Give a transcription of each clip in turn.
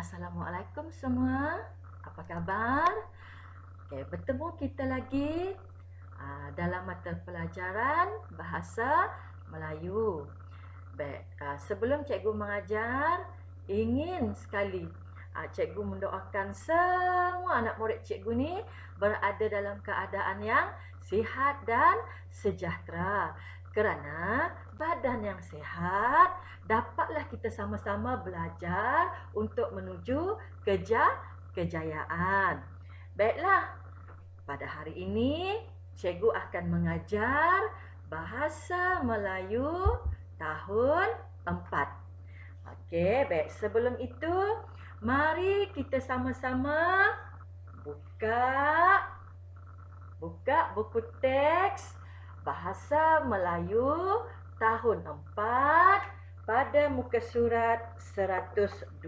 Assalamualaikum semua. Apa khabar? Okay, bertemu kita lagi dalam mata pelajaran Bahasa Melayu. Baik, sebelum cikgu mengajar, ingin sekali cikgu mendoakan semua anak murid cikgu ni berada dalam keadaan yang sihat dan sejahtera. Kerana badan yang sihat, dapatlah kita sama-sama belajar untuk menuju kejayaan. Baiklah, pada hari ini cikgu akan mengajar Bahasa Melayu tahun 4. Okey, baik. Sebelum itu, mari kita sama-sama buka buku teks Bahasa Melayu tahun 4 pada muka surat 125.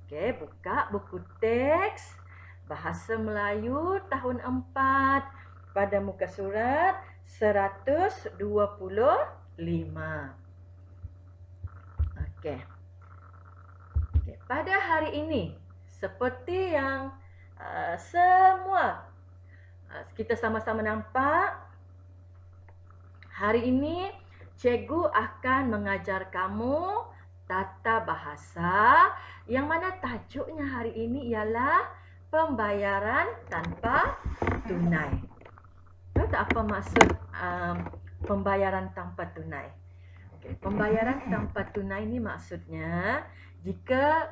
Okey, buka buku teks Bahasa Melayu tahun 4 pada muka surat 125. Okey. Pada hari ini, seperti yang semua kita sama-sama nampak, hari ini cikgu akan mengajar kamu tata bahasa yang mana tajuknya hari ini ialah pembayaran tanpa tunai. Tahu tak apa maksud pembayaran tanpa tunai? Okay, pembayaran tanpa tunai ni maksudnya jika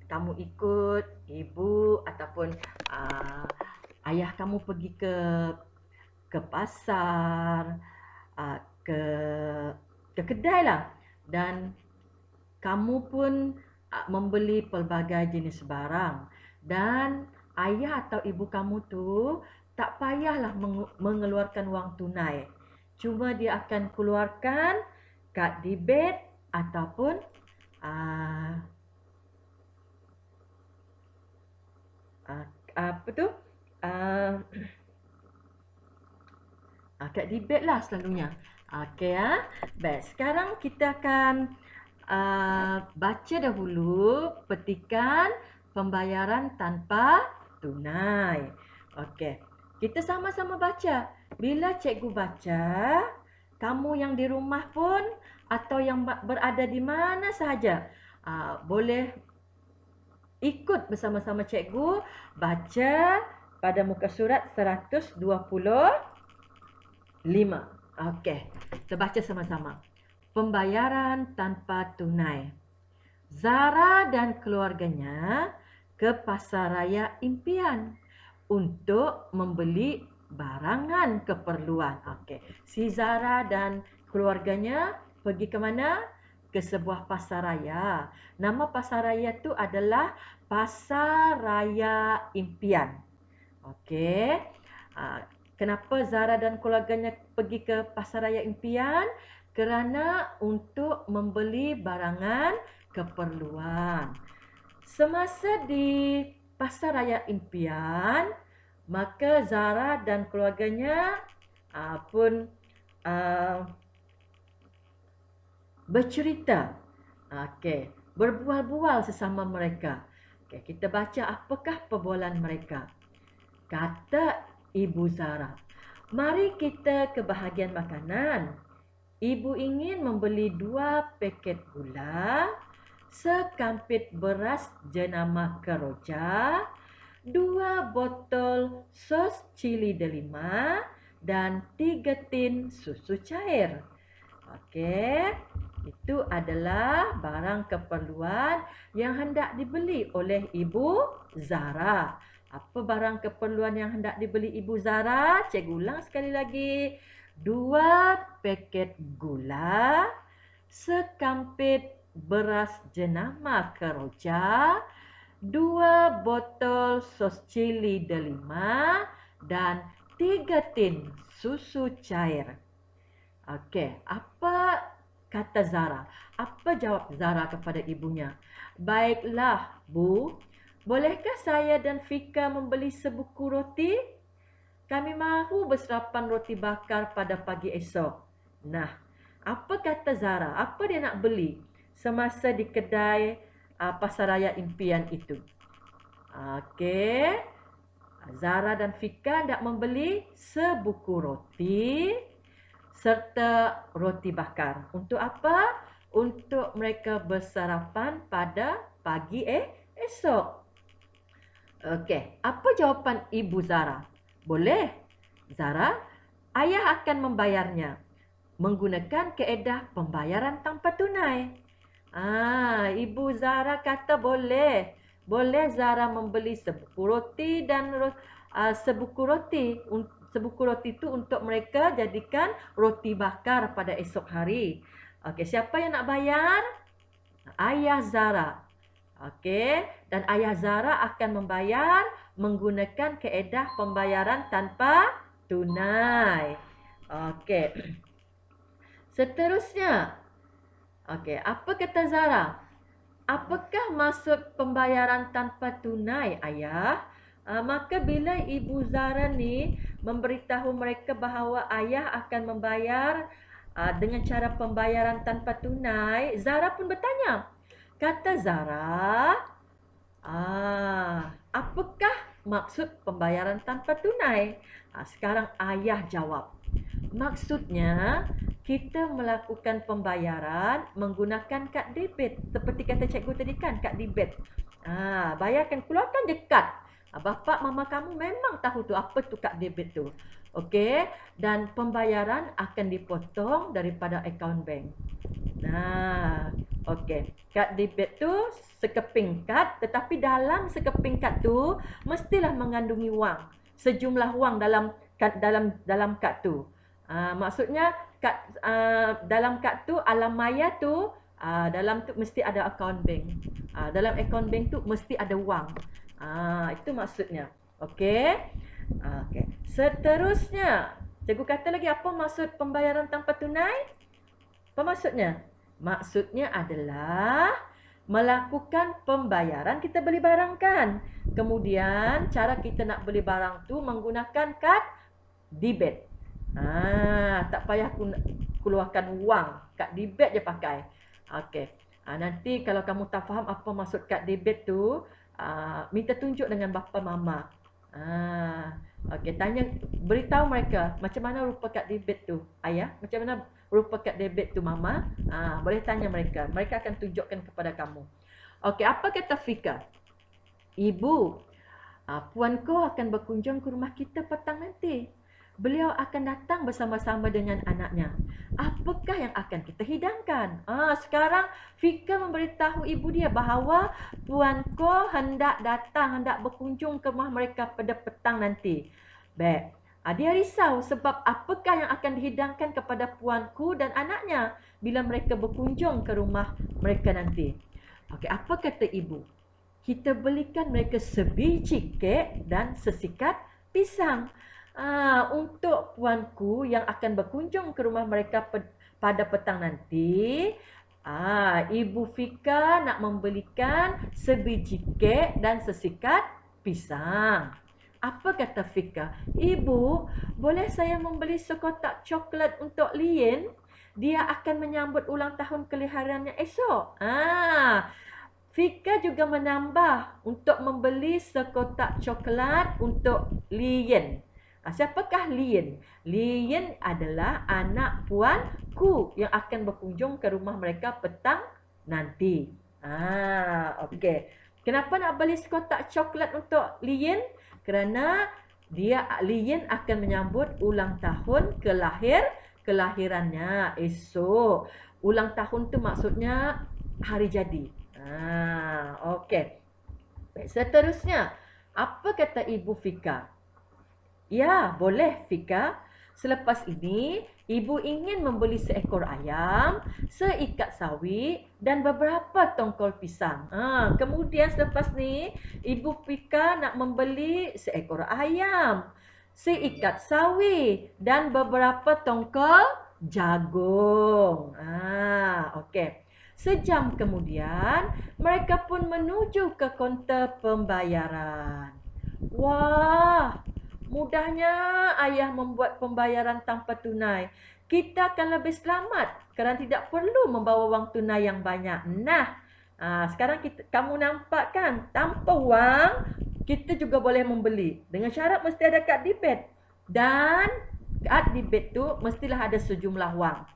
kamu ikut ibu ataupun ayah kamu pergi ke pasar, ke kedai lah, dan kamu pun membeli pelbagai jenis barang, dan ayah atau ibu kamu tu tak payahlah mengeluarkan wang tunai. Cuma dia akan keluarkan kad debit ataupun kad debit lah selalunya. Okey ya. Baik, sekarang kita akan baca dahulu petikan pembayaran tanpa tunai. Okey. Kita sama-sama baca. Bila cikgu baca, kamu yang di rumah pun atau yang berada di mana sahaja boleh ikut bersama-sama cikgu baca pada muka surat 125. Okey, kita baca sama-sama. Pembayaran tanpa tunai. Zara dan keluarganya ke Pasaraya Impian untuk membeli barangan keperluan. Okey, si Zara dan keluarganya pergi ke mana? Ke sebuah pasaraya. Nama pasaraya tu adalah Pasaraya Impian. Okey. Kenapa Zara dan keluarganya pergi ke Pasaraya Impian? Kerana untuk membeli barangan keperluan. Semasa di Pasaraya Impian, maka Zara dan keluarganya pun bercerita. Okey, berbual-bual sesama mereka. Okey, kita baca apakah perbualan mereka. Kata Ibu Zara, "Mari kita ke bahagian makanan. Ibu ingin membeli 2 paket gula, sekampit beras jenama keroja, 2 botol sos cili delima, dan 3 tin susu cair." Okey, itu adalah barang keperluan yang hendak dibeli oleh Ibu Zara. Apa barang keperluan yang hendak dibeli Ibu Zara? Cikgu ulang sekali lagi. 2 paket gula, sekampit beras jenama keroja, 2 botol sos cili delima, dan 3 tin susu cair. Okey, apa kata Zara? Apa jawab Zara kepada ibunya? "Baiklah, Bu. Bolehkah saya dan Fika membeli sebuku roti? Kami mahu berserapan roti bakar pada pagi esok." Nah, apa kata Zara? Apa dia nak beli? semasa di kedai Pasaraya Impian itu. Okey. Zara dan Fika nak membeli sebuku roti serta roti bakar. Untuk apa? Untuk mereka bersarapan pada pagi esok. Okey, apa jawapan Ibu Zara? Boleh. Zara, ayah akan membayarnya menggunakan kaedah pembayaran tanpa tunai. Ibu Zara kata boleh. Boleh Zara membeli sebuku roti dan sebuku roti itu untuk mereka jadikan roti bakar pada esok hari. Okey, siapa yang nak bayar? Ayah Zara. Okey, dan ayah Zara akan membayar menggunakan kaedah pembayaran tanpa tunai. Okey. Seterusnya. Okey, apa kata Zara? Apakah maksud pembayaran tanpa tunai, ayah? Maka bila Ibu Zara ni memberitahu mereka bahawa ayah akan membayar dengan cara pembayaran tanpa tunai, Zara pun bertanya. Kata Zara, apakah maksud pembayaran tanpa tunai? Sekarang ayah jawab. Maksudnya, kita melakukan pembayaran menggunakan kad debit. Seperti kata cikgu tadi kan, kad debit. Bayarkan, keluarkan je kad. Bapa, mama kamu memang tahu tu apa tu kad debit tu. Okey, dan pembayaran akan dipotong daripada akaun bank. Okey. Kad debit tu sekeping kad, tetapi dalam sekeping kad tu mestilah mengandungi wang. Sejumlah wang dalam kad tu. Maksudnya dalam kad tu, alam maya tu, dalam tu mesti ada akaun bank. Dalam akaun bank tu mesti ada wang. Itu maksudnya. Okey. Okey. Seterusnya, cikgu kata lagi apa maksud pembayaran tanpa tunai? Apa maksudnya? Maksudnya adalah melakukan pembayaran, kita beli barang kan. Kemudian cara kita nak beli barang tu menggunakan kad debit. Tak payah keluarkan wang, kad debit je pakai. Okey. Nanti kalau kamu tak faham apa maksud kad debit tu, minta tunjuk dengan bapa mama. Okey, beritahu mereka macam mana rupa kad debit tu, ayah, macam mana rupa kad debit tu mama. Boleh tanya mereka. Mereka akan tunjukkan kepada kamu. Okey, apa kata Fika? Ibu, puanku akan berkunjung ke rumah kita petang nanti. Beliau akan datang bersama-sama dengan anaknya. Apakah yang akan kita hidangkan? Sekarang Fika memberitahu ibu dia bahawa puanku hendak berkunjung ke rumah mereka pada petang nanti. Baik. Dia risau sebab apakah yang akan dihidangkan kepada puanku dan anaknya bila mereka berkunjung ke rumah mereka nanti. Okey, apa kata ibu? Kita belikan mereka sebiji kek dan sesikat pisang. Untuk puanku yang akan berkunjung ke rumah mereka pada petang nanti, Ibu Fika nak membelikan sebiji kek dan sesikat pisang. Apa kata Fika? Ibu, boleh saya membeli sekotak coklat untuk Lien? Dia akan menyambut ulang tahun kelahirannya esok. Fika juga menambah untuk membeli sekotak coklat untuk Lien. Siapakah Lien? Lien adalah anak puanku yang akan berkunjung ke rumah mereka petang nanti. Okey. Kenapa nak beli sekotak coklat untuk Lien? Kerana Lien akan menyambut ulang tahun kelahirannya esok. Ulang tahun tu maksudnya hari jadi. Okey. Seterusnya, apa kata Ibu Fika? Ya, boleh Fika. Selepas ini, ibu ingin membeli seekor ayam, seikat sawi dan beberapa tongkol pisang. Kemudian selepas ni, Ibu Fika nak membeli seekor ayam, seikat sawi dan beberapa tongkol jagung. Okey. Sejam kemudian, mereka pun menuju ke kaunter pembayaran. Wah, mudahnya ayah membuat pembayaran tanpa tunai. Kita akan lebih selamat kerana tidak perlu membawa wang tunai yang banyak. Nah, sekarang kamu nampak kan, tanpa wang kita juga boleh membeli. Dengan syarat mesti ada kad debit. Dan kad debit tu mestilah ada sejumlah wang.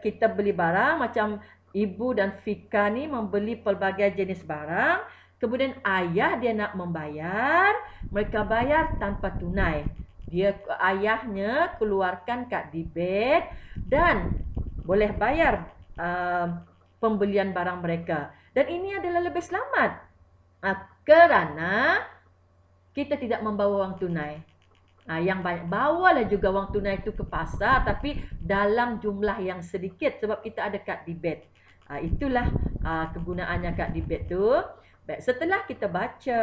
Kita beli barang macam Ibu dan Fika ni membeli pelbagai jenis barang. Kemudian ayah dia nak membayar, mereka bayar tanpa tunai. Ayahnya keluarkan kad debit dan boleh bayar pembelian barang mereka. Dan ini adalah lebih selamat kerana kita tidak membawa wang tunai. Yang banyak, bawalah juga wang tunai itu ke pasar, tapi dalam jumlah yang sedikit sebab kita ada kad debit. Itulah kegunaannya kad debit tu. Baik, setelah kita baca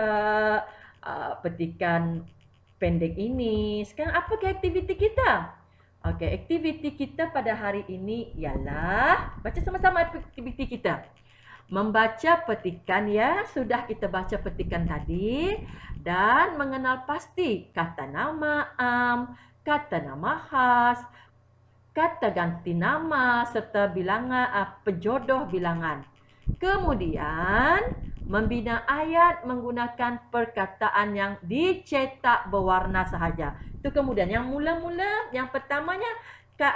petikan pendek ini, sekarang apa ke aktiviti kita? Okey, aktiviti kita pada hari ini ialah baca sama-sama aktiviti kita. Membaca petikan ya, sudah kita baca petikan tadi, dan mengenal pasti kata nama am, kata nama khas, kata ganti nama serta bilangan penjodoh bilangan. Kemudian membina ayat menggunakan perkataan yang dicetak berwarna sahaja. Itu kemudian yang mula-mula, yang pertamanya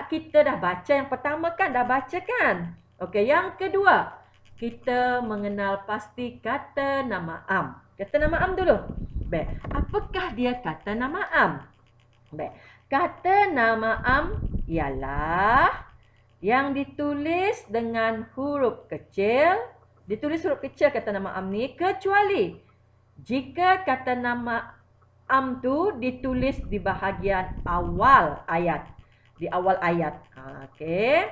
kita dah baca, yang pertama kan dah baca kan. Okey, yang kedua kita mengenal pasti kata nama am. Kata nama am dulu. Baik, apakah dia kata nama am? Baik, kata nama am ialah yang ditulis dengan huruf kecil. Ditulis huruf kecil kata nama am ni, kecuali jika kata nama am tu ditulis di bahagian awal ayat. Di awal ayat. Okey.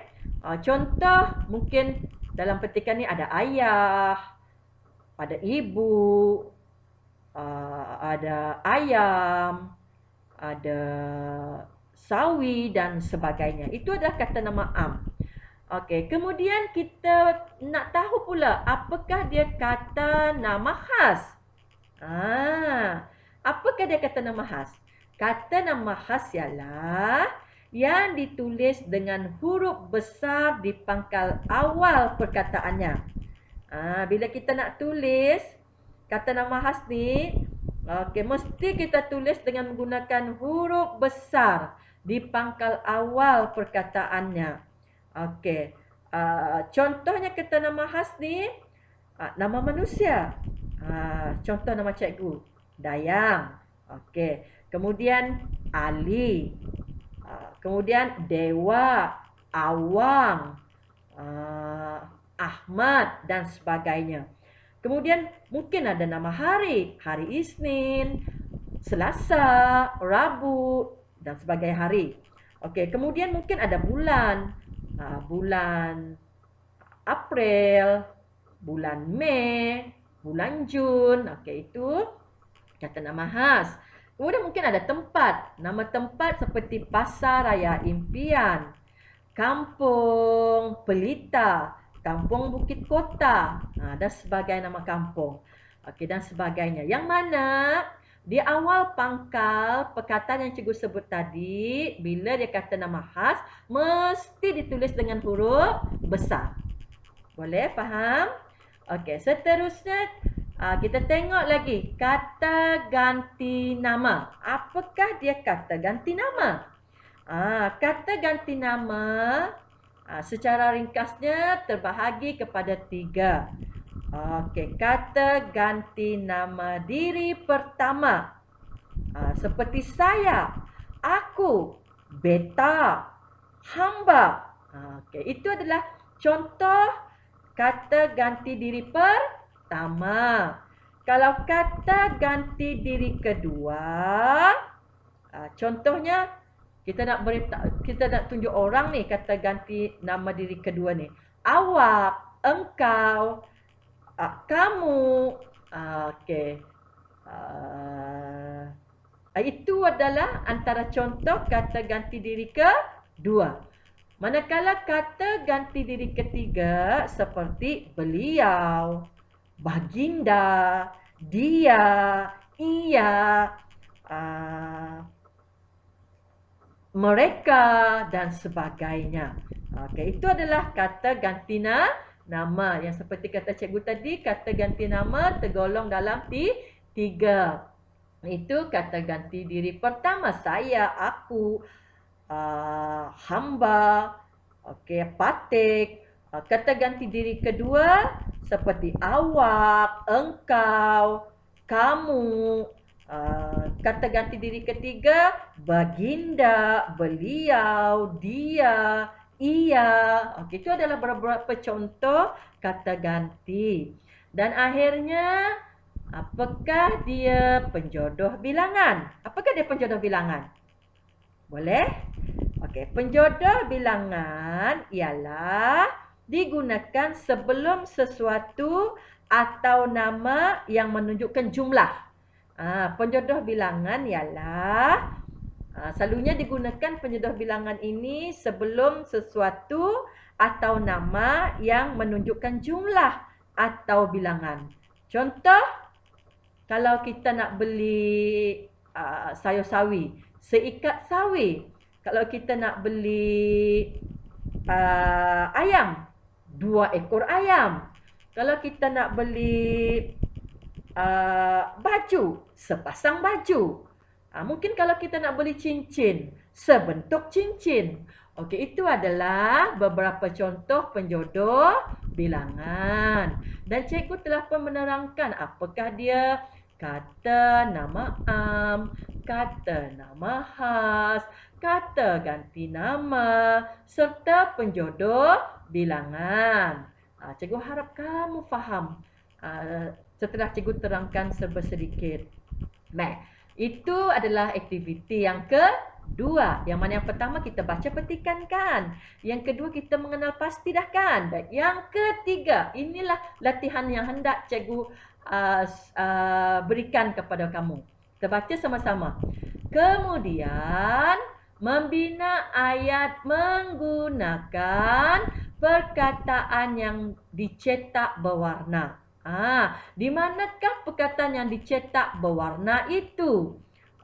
Contoh mungkin dalam petikan ni ada ayah, ada ibu, ada ayam, ada sawi dan sebagainya. Itu adalah kata nama am. Okey, kemudian kita nak tahu pula apakah dia kata nama khas. Apakah dia kata nama khas? Kata nama khas ialah yang ditulis dengan huruf besar di pangkal awal perkataannya. Bila kita nak tulis kata nama khas ni, mesti kita tulis dengan menggunakan huruf besar di pangkal awal perkataannya. Contohnya kata nama khas ni, nama manusia. Contoh nama cikgu, Dayang. Kemudian Ali. Kemudian Dewa, Awang, Ahmad dan sebagainya. Kemudian mungkin ada nama hari, hari Isnin, Selasa, Rabu dan sebagainya hari. Kemudian mungkin ada bulan, bulan April, bulan Mei, bulan Jun. Itu kata nama khas. Kemudian mungkin ada tempat. Nama tempat seperti Pasar Raya Impian, Kampung Pelita, Kampung Bukit Kota, dan sebagainya nama kampung. Dan sebagainya. Yang mana di awal pangkal perkataan yang cikgu sebut tadi, bila dia kata nama khas, mesti ditulis dengan huruf besar. Boleh faham? Seterusnya kita tengok lagi kata ganti nama. Apakah dia kata ganti nama? Kata ganti nama secara ringkasnya terbahagi kepada 3. Kata ganti nama diri pertama. Seperti saya, aku, beta, hamba. Itu adalah contoh kata ganti diri pertama. Kalau kata ganti diri kedua, contohnya kita nak tunjuk orang ni, kata ganti nama diri kedua ni. Awak, engkau, kamu. Itu adalah antara contoh kata ganti diri kedua. Manakala kata ganti diri ketiga seperti beliau, baginda, dia, ia, mereka dan sebagainya. Okey, itu adalah kata ganti nama. Yang seperti kata cikgu tadi, kata ganti nama tergolong dalam tiga. Itu kata ganti diri pertama, saya, aku, hamba, okey, patik. Kata ganti diri kedua seperti awak, engkau, kamu. Kata ganti diri ketiga, baginda, beliau, dia, ia. Okey, itu adalah beberapa contoh kata ganti. Dan akhirnya, apakah dia penjodoh bilangan? Apakah dia penjodoh bilangan? Boleh? Okey, penjodoh bilangan ialah digunakan sebelum sesuatu atau nama yang menunjukkan jumlah. Penjodoh bilangan ialah selalunya digunakan penjodoh bilangan ini sebelum sesuatu atau nama yang menunjukkan jumlah atau bilangan. Contoh, kalau kita nak beli sayur sawi, seikat sawi. Kalau kita nak beli ayam, 2 ekor ayam. Kalau kita nak beli baju, sepasang baju. Mungkin kalau kita nak beli cincin, sebentuk cincin. Okey, itu adalah beberapa contoh penjodoh bilangan. Dan cikgu telah pun menerangkan apakah dia kata nama am, kata nama khas, kata ganti nama, serta penjodoh bilangan. Cikgu harap kamu faham setelah cikgu terangkan sedikit. Baik, itu adalah aktiviti yang kedua. Yang mana yang pertama kita baca petikan kan. Yang kedua kita mengenal pasti dah kan. Dan yang ketiga, inilah latihan yang hendak cikgu berikan kepada kamu. Kita baca sama-sama. Kemudian membina ayat menggunakan perkataan yang dicetak berwarna. Di manakah perkataan yang dicetak berwarna itu?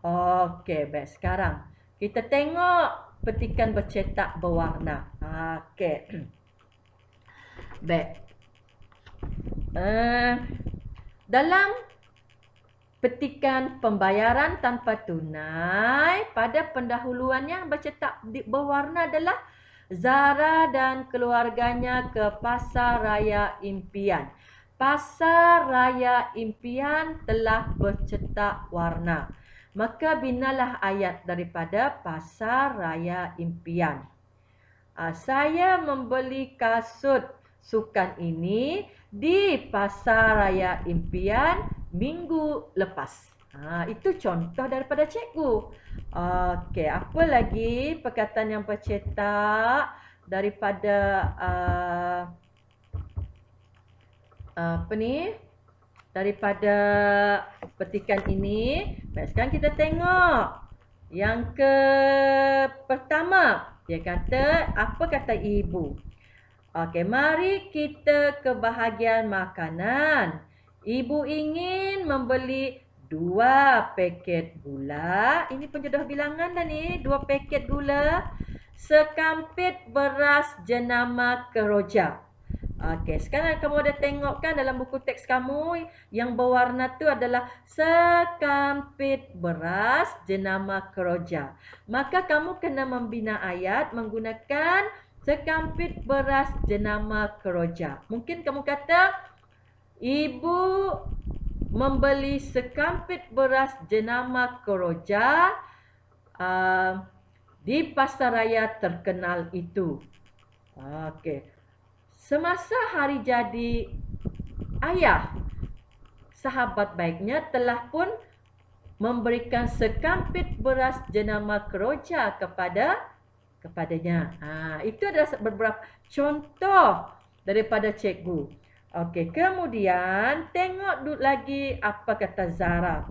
Okey, baik. Sekarang kita tengok petikan bercetak berwarna. Okey. Baik. Dalam petikan pembayaran tanpa tunai, pada pendahuluan yang bercetak berwarna adalah Zara dan keluarganya ke Pasar Raya Impian. Pasar Raya Impian telah bercetak warna. Maka binalah ayat daripada Pasar Raya Impian. Saya membeli kasut sukan ini di Pasar Raya Impian minggu lepas. Itu contoh daripada cikgu. Okey, apa lagi perkataan yang bercetak daripada daripada petikan ini. Baik, sekarang kita tengok yang pertama. Dia kata, apa kata ibu? Okey, mari kita ke bahagian makanan. Ibu ingin membeli 2 paket gula. Ini penjodoh bilangan dah ni. 2 paket gula. Sekampit beras jenama keroja. Okey, sekarang kamu ada tengok kan dalam buku teks kamu yang berwarna tu adalah sekampit beras jenama keroja. Maka kamu kena membina ayat menggunakan sekampit beras jenama keroja. Mungkin kamu kata, ibu membeli sekampit beras jenama keroja di pasar raya terkenal itu. Okey. Semasa hari jadi ayah, sahabat baiknya telah pun memberikan sekampit beras jenama keroja kepadanya. Itu adalah beberapa contoh daripada cikgu. Okey, kemudian tengok lagi apa kata Zara.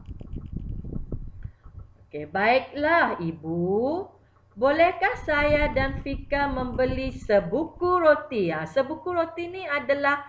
Okey, baiklah ibu. Bolehkah saya dan Fika membeli sebuku roti? Sebuku roti ni adalah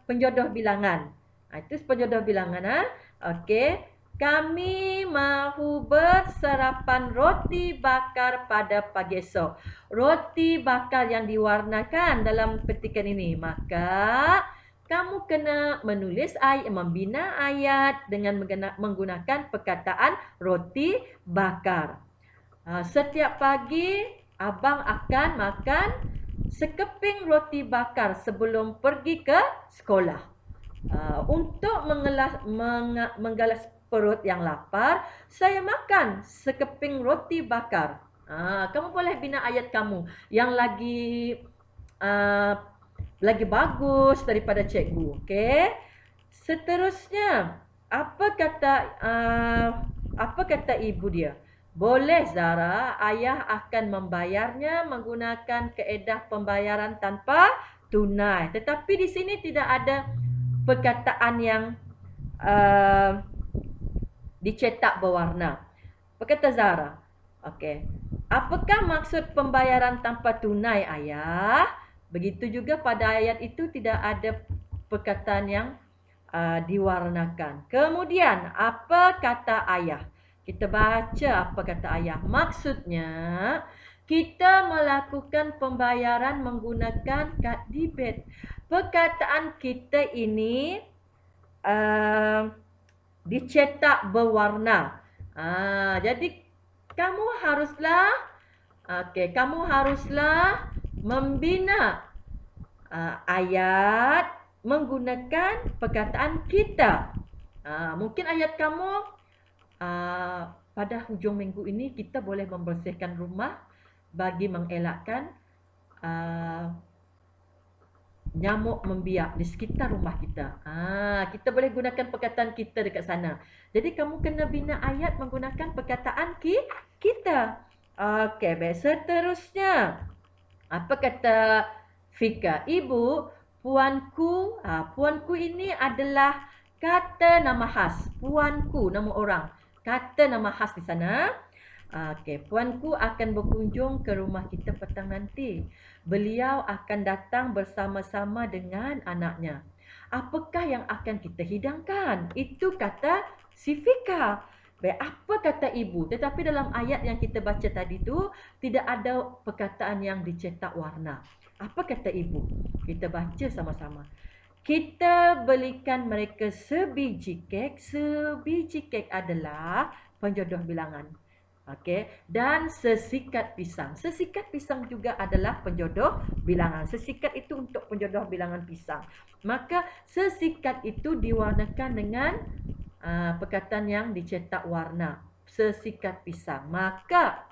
penjodoh bilangan. Itu penjodoh bilangan. Okey. Kami mahu bersarapan roti bakar pada pagi esok. Roti bakar yang diwarnakan dalam petikan ini. Maka kamu kena menulis ayat, membina ayat dengan menggunakan perkataan roti bakar. Setiap pagi abang akan makan sekeping roti bakar sebelum pergi ke sekolah. Untuk menggalas perut yang lapar, saya makan sekeping roti bakar. Kamu boleh bina ayat kamu yang lagi bagus daripada cikgu, okey? Seterusnya, apa kata ibu dia? Boleh Zara, ayah akan membayarnya menggunakan kaedah pembayaran tanpa tunai. Tetapi di sini tidak ada perkataan yang dicetak berwarna. Berkata Zara, okey. Apakah maksud pembayaran tanpa tunai, ayah? Begitu juga pada ayat itu tidak ada perkataan yang diwarnakan. Kemudian, apa kata ayah? Kita baca apa kata ayah. Maksudnya, kita melakukan pembayaran menggunakan kad debit. Perkataan kita ini dicetak berwarna. Jadi kamu haruslah membina ayat menggunakan perkataan kita. Mungkin ayat kamu pada hujung minggu ini kita boleh membersihkan rumah bagi mengelakkan nyamuk membiak di sekitar rumah kita. Kita boleh gunakan perkataan kita dekat sana. Jadi kamu kena bina ayat menggunakan perkataan kita. Okey, baik. Seterusnya, apa kata Fika? Ibu, puanku. Puanku ini adalah kata nama khas. Puanku, nama orang. Kata nama khas di sana. Okey, puanku akan berkunjung ke rumah kita petang nanti. Beliau akan datang bersama-sama dengan anaknya. Apakah yang akan kita hidangkan? Itu kata si Fika. Baik, apa kata ibu? Tetapi dalam ayat yang kita baca tadi tu tidak ada perkataan yang dicetak warna. Apa kata ibu? Kita baca sama-sama. Kita belikan mereka sebiji kek. Sebiji kek adalah penjodoh bilangan. Okey, dan sesikat pisang. Sesikat pisang juga adalah penjodoh bilangan. Sesikat itu untuk penjodoh bilangan pisang. Maka sesikat itu diwarnakan dengan perkataan yang dicetak warna. Sesikat pisang. Maka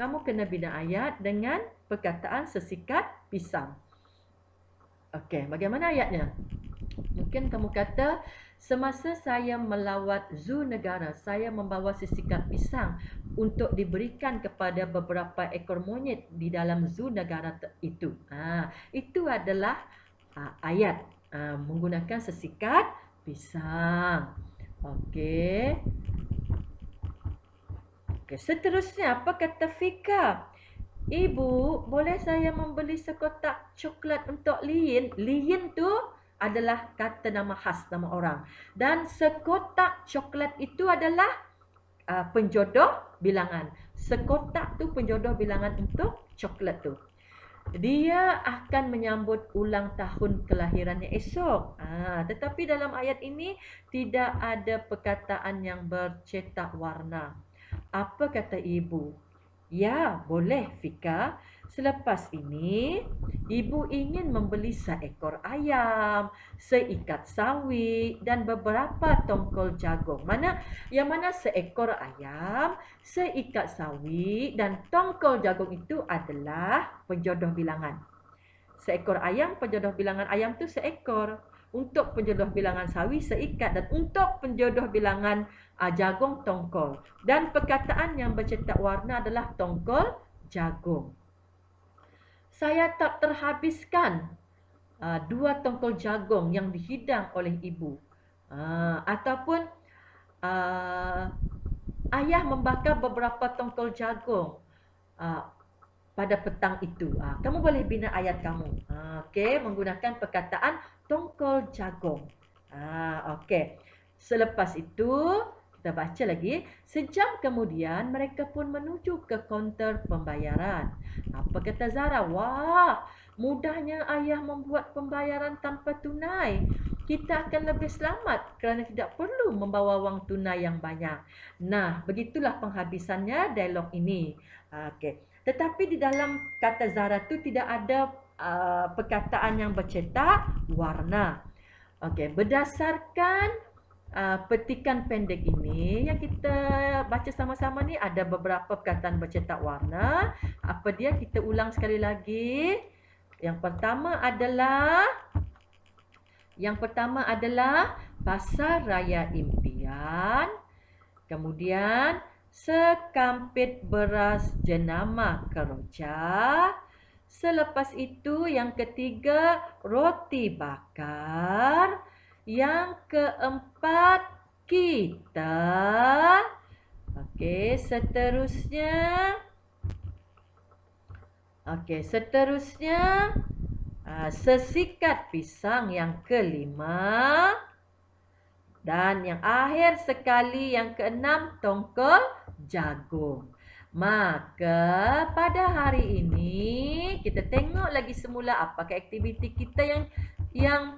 kamu kena bina ayat dengan perkataan sesikat pisang. Okey, bagaimana ayatnya? Mungkin kamu kata, semasa saya melawat zoo negara, saya membawa sesikat pisang untuk diberikan kepada beberapa ekor monyet di dalam zoo negara itu. Itu adalah ayat menggunakan sesikat pisang. Okey. Seterusnya, apa kata Fika? Ibu, boleh saya membeli sekotak coklat untuk Lien? Lien tu adalah kata nama khas nama orang. Dan sekotak coklat itu adalah penjodoh bilangan. Sekotak tu penjodoh bilangan untuk coklat tu. Dia akan menyambut ulang tahun kelahirannya esok. Tetapi dalam ayat ini tidak ada perkataan yang bercetak warna. Apa kata ibu? Ya, boleh Fika. Selepas ini, ibu ingin membeli seekor ayam, seikat sawi dan beberapa tongkol jagung. Yang mana seekor ayam, seikat sawi dan tongkol jagung itu adalah penjodoh bilangan. Seekor ayam, penjodoh bilangan ayam tu seekor. Untuk penjodoh bilangan sawi seikat dan untuk penjodoh bilangan jagung tongkol. Dan perkataan yang bercetak warna adalah tongkol jagung. Saya tak terhabiskan 2 tongkol jagung yang dihidang oleh ibu. Ataupun ayah membakar beberapa tongkol jagung pada petang itu. Kamu boleh bina ayat kamu. Okey, menggunakan perkataan tongkol jagung. Okey. Selepas itu, Kita baca lagi. Sejam kemudian mereka pun menuju ke kaunter pembayaran. Apa kata Zara? Wah, mudahnya ayah membuat pembayaran tanpa tunai. Kita akan lebih selamat kerana tidak perlu membawa wang tunai yang banyak. Nah, begitulah penghabisannya dialog ini. Okey. Tetapi di dalam kata Zara tu tidak ada perkataan yang bercetak warna. Okey, berdasarkan petikan pendek ini yang kita baca sama-sama ni ada beberapa perkataan bercetak warna. Apa dia? Kita ulang sekali lagi. Yang pertama adalah Pasar Raya Impian. Kemudian sekampit beras jenama keroja. Selepas itu yang ketiga roti bakar. Yang keempat kita. Okey, seterusnya sesikat pisang yang kelima. Dan yang akhir sekali yang keenam tongkol jagung. Maka pada hari ini kita tengok lagi semula apakah aktiviti kita yang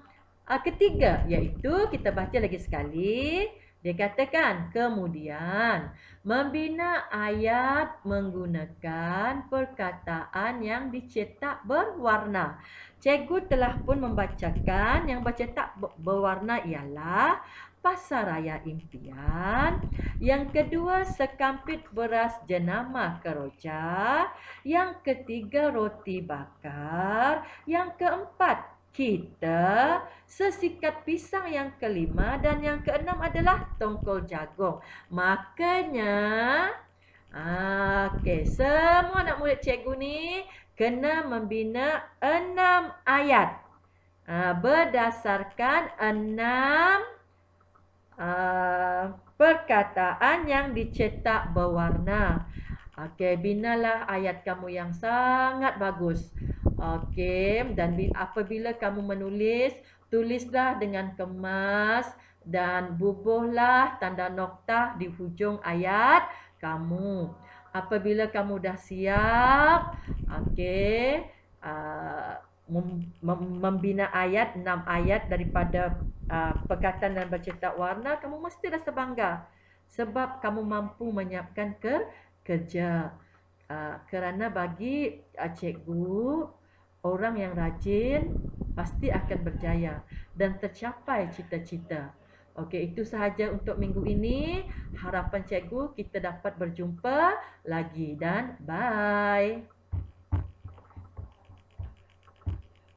ketiga, iaitu kita baca lagi sekali. Dia katakan kemudian membina ayat menggunakan perkataan yang dicetak berwarna. Cikgu telah pun membacakan yang bercetak berwarna ialah Pasar Raya Impian. Yang kedua, sekampit beras jenama keroja. Yang ketiga, roti bakar. Yang keempat, kita. Sesikat pisang yang kelima. Dan yang keenam adalah tongkol jagung. Makanya, okey, semua anak murid cikgu ni kena membina 6 ayat. Berdasarkan 6 perkataan yang dicetak berwarna. Okey, binalah ayat kamu yang sangat bagus. Okey, dan apabila kamu menulis, tulislah dengan kemas dan bubuhlah tanda noktah di hujung ayat kamu. Apabila kamu dah siap, okey, membina ayat 6 ayat daripada perkataan dan bercetak warna, kamu mesti rasa bangga sebab kamu mampu menyiapkan kerja. Kerana bagi cikgu, orang yang rajin pasti akan berjaya dan tercapai cita-cita. Okey, itu sahaja untuk minggu ini. Harapan cikgu kita dapat berjumpa lagi dan bye.